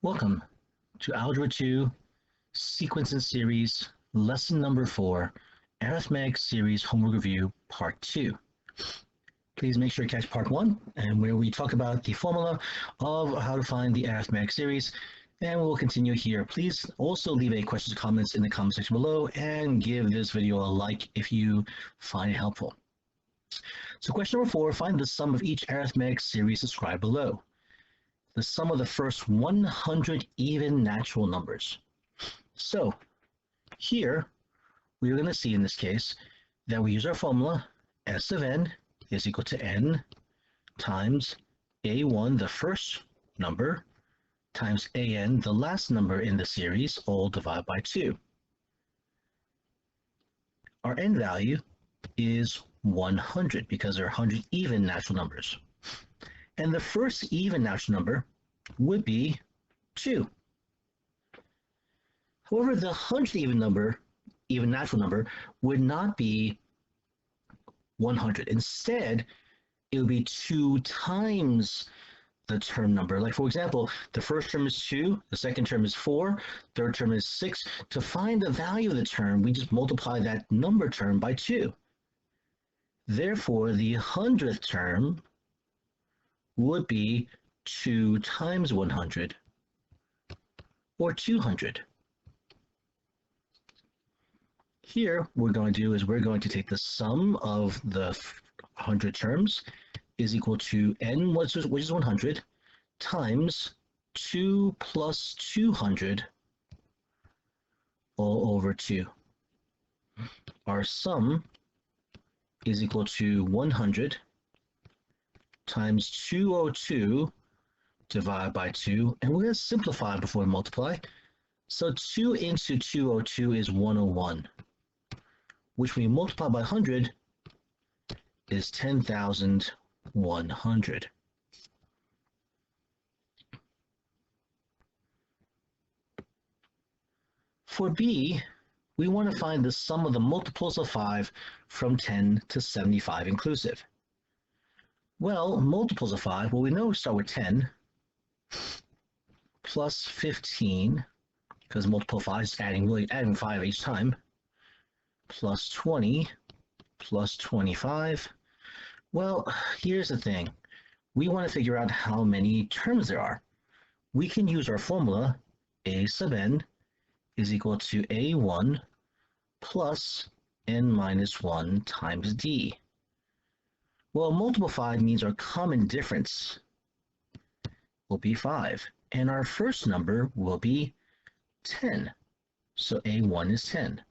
Welcome to Algebra 2 Sequence and Series, Lesson Number 4, Arithmetic Series Homework Review, Part 2. Please make sure to catch Part 1, and where we talk about the formula of how to find the arithmetic series, and we'll continue here. Please also leave any questions or comments in the comment section below, and give this video a like if you find it helpful. So question number 4, find the sum of each arithmetic series described below. The sum of the first 100 even natural numbers. So here we're going to see in this case that we use our formula S of n is equal to n times a1, the first number, times an, the last number in the series, all divided by 2. Our n value is 100 because there are 100 even natural numbers. And the first even natural number would be 2. However, the 100th even natural number, would not be 100. Instead, it would be 2 times the term number. Like, for example, the first term is 2, the second term is 4, third term is 6. To find the value of the term, we just multiply that number term by 2. Therefore, the 100th term would be 2 times 100, or 200. Here, what we're going to do is we're going to take the sum of the 100 terms is equal to n, which is 100, times 2 plus 200 all over 2. Our sum is equal to 100 times 202 divided by 2, and we're going to simplify before we multiply. So 2 into 202 is 101, which when you multiply by 100 is 10,100. For B, we want to find the sum of the multiples of 5 from 10 to 75 inclusive. Well, multiples of 5, well, we know we start with 10 plus 15, because multiple of 5 is adding 5 each time, plus 20 plus 25. Well, here's the thing. We want to figure out how many terms there are. We can use our formula, a sub n is equal to a1 plus n minus 1 times d. Well, multiple 5 means our common difference will be 5, and our first number will be 10. So a1 is 10.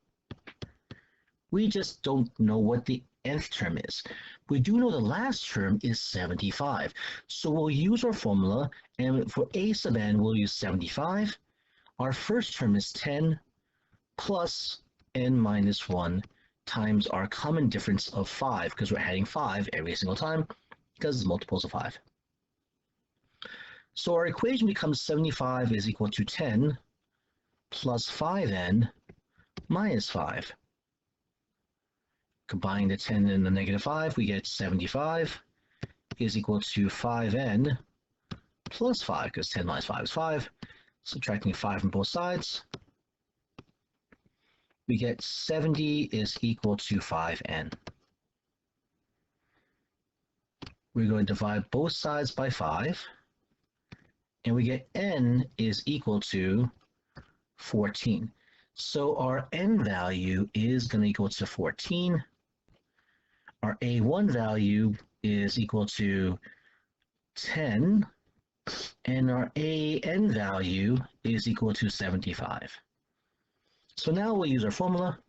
We just don't know what the nth term is. We do know the last term is 75. So we'll use our formula, and for a sub n, we'll use 75. Our first term is 10 plus n minus 1 times our common difference of 5, because we're adding 5 every single time, because it's multiples of 5. So our equation becomes 75 is equal to 10 plus 5n minus 5. Combining the 10 and the negative 5, we get 75 is equal to 5n plus 5, because 10 minus 5 is 5. Subtracting 5 from both sides, we get 70 is equal to 5n. We're going to divide both sides by 5, and we get n is equal to 14. So our n value is going to equal to 14. Our a1 value is equal to 10, and our an value is equal to 75. So now we'll use our formula.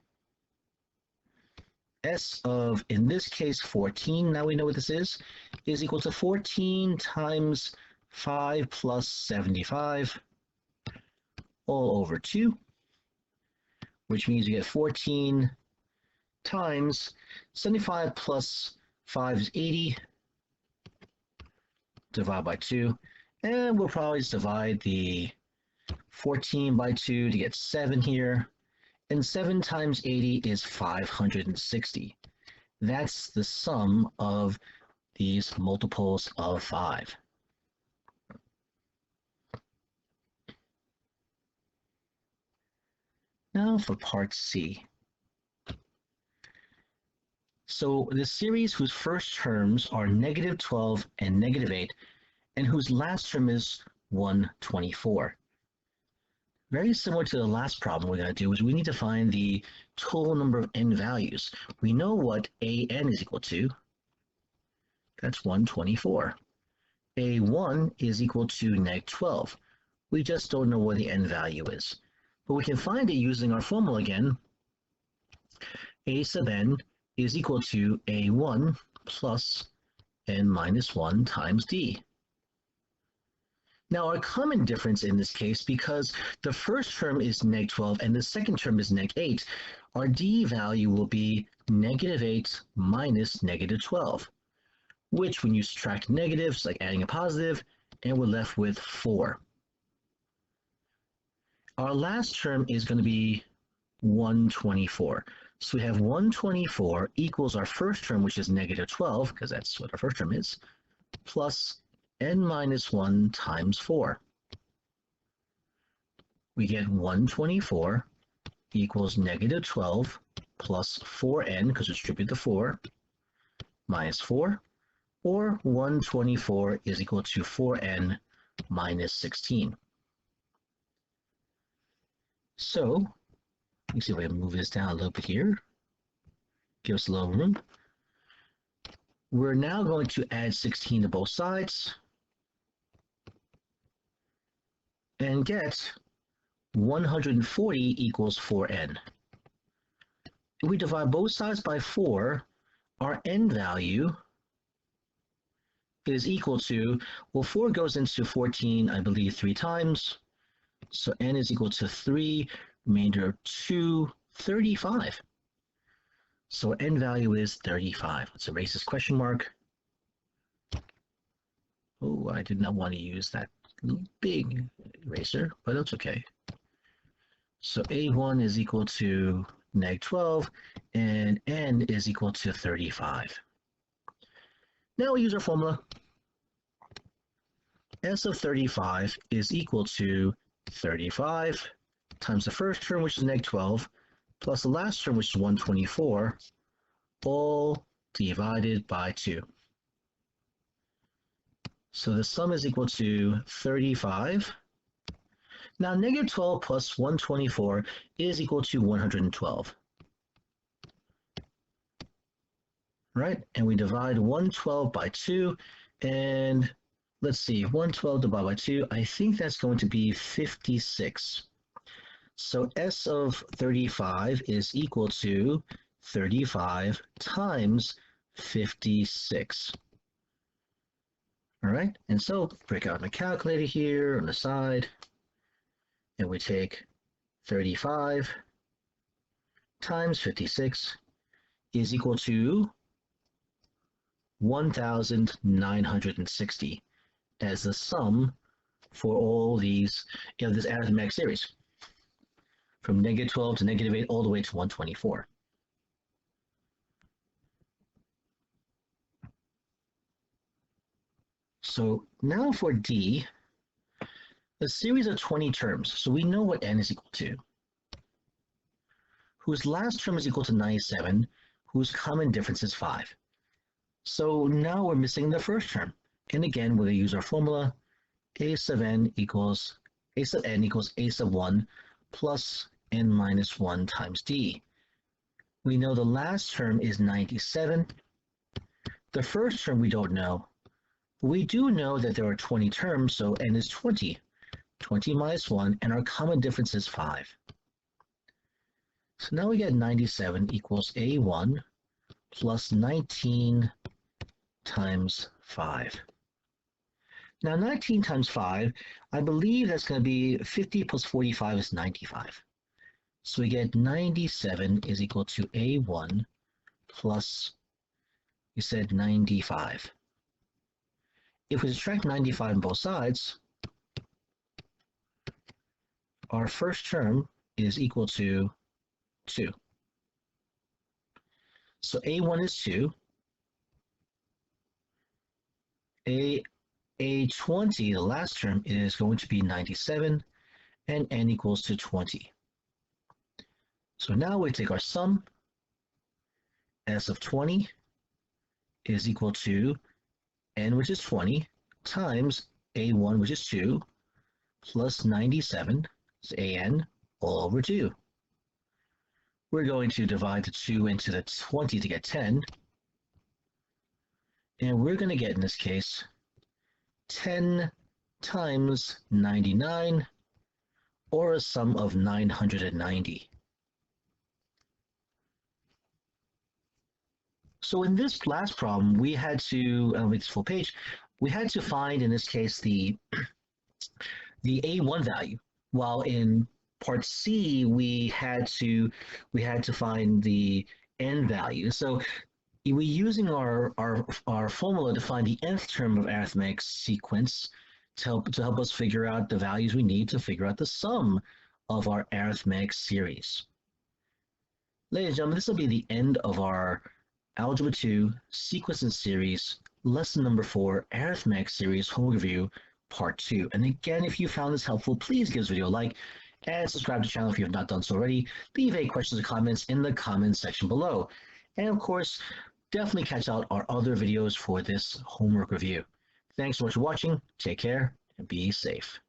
S of, in this case, 14, now we know what this is equal to 14 times 5 plus 75 all over 2, which means you get 14 times 75 plus 5 is 80, divided by 2, and we'll probably just divide the 14 by 2 to get 7 here, and 7 times 80 is 560. That's the sum of these multiples of 5. Now for part C. So the series whose first terms are negative 12 and negative 8, and whose last term is 124. Very similar to the last problem we're going to do is we need to find the total number of n values. We know what an is equal to. That's 124. a1 is equal to negative 12. We just don't know what the n value is. But we can find it using our formula again. A sub n is equal to a1 plus n minus 1 times d. Now our common difference in this case, because the first term is negative 12 and the second term is negative 8, our d value will be negative 8 minus negative 12, which when you subtract negatives, like adding a positive, and we're left with 4. Our last term is going to be 124. So we have 124 equals our first term, which is negative 12, because that's what our first term is, plus n minus 1 times 4. We get 124 equals negative 12 plus 4n, because we distribute the 4, minus 4, or 124 is equal to 4n minus 16. So, let me see if I can move this down a little bit here. Give us a little room. We're now going to add 16 to both sides and get 140 equals 4n. If we divide both sides by 4, our n value is equal to, well, 4 goes into 14, I believe, 3 times. So n is equal to 3, remainder of 2, 35. So n value is 35. Let's erase this question mark. Oh, I did not want to use that big eraser, but that's okay. So a1 is equal to negative 12, and n is equal to 35. Now we use our formula. S of 35 is equal to 35 times the first term, which is negative 12, plus the last term, which is 124, all divided by 2. So the sum is equal to 35. Now negative 12 plus 124 is equal to 112. Right? And we divide 112 by 2, and let's see, 112 divided by 2, I think that's going to be 56. So S of 35 is equal to 35 times 56. All right, and so break out my calculator here on the side, and we take 35 times 56 is equal to 1,960 as the sum for all these, this arithmetic series, from negative 12 to negative 8 all the way to 124. So now for D, a series of 20 terms. So we know what n is equal to, whose last term is equal to 97, whose common difference is 5. So now we're missing the first term. And again, we're going to use our formula. A sub n equals a sub 1 plus n minus 1 times d. We know the last term is 97. The first term we don't know. We do know that there are 20 terms, so n is 20. 20 minus 1, and our common difference is 5. So now we get 97 equals a1 plus 19 times 5. Now 19 times 5, I believe that's going to be 50 plus 45 is 95. So we get 97 is equal to a1 plus, you said 95. If we subtract 95 on both sides, our first term is equal to 2. So a1 is 2. A20, the last term, is going to be 97, and n equals to 20. So now we take our sum, s of 20 is equal to n, which is 20, times a1, which is 2, plus 97, is an, all over 2. We're going to divide the 2 into the 20 to get 10, and we're going to get, in this case, 10 times 99, or a sum of 990. So in this last problem, we had to, with this full page, we had to find, in this case, the A1 value, while in part C, we had to find the N value. So we're using our formula to find the nth term of arithmetic sequence to help us figure out the values we need to figure out the sum of our arithmetic series. Ladies and gentlemen, this will be the end of our Algebra 2 Sequence and Series, lesson number 4, Arithmetic Series Home Review, Part 2. And again, if you found this helpful, please give this video a like and subscribe to the channel if you have not done so already. Leave any questions or comments in the comments section below. And of course, definitely catch out our other videos for this homework review. Thanks so much for watching, take care, and be safe.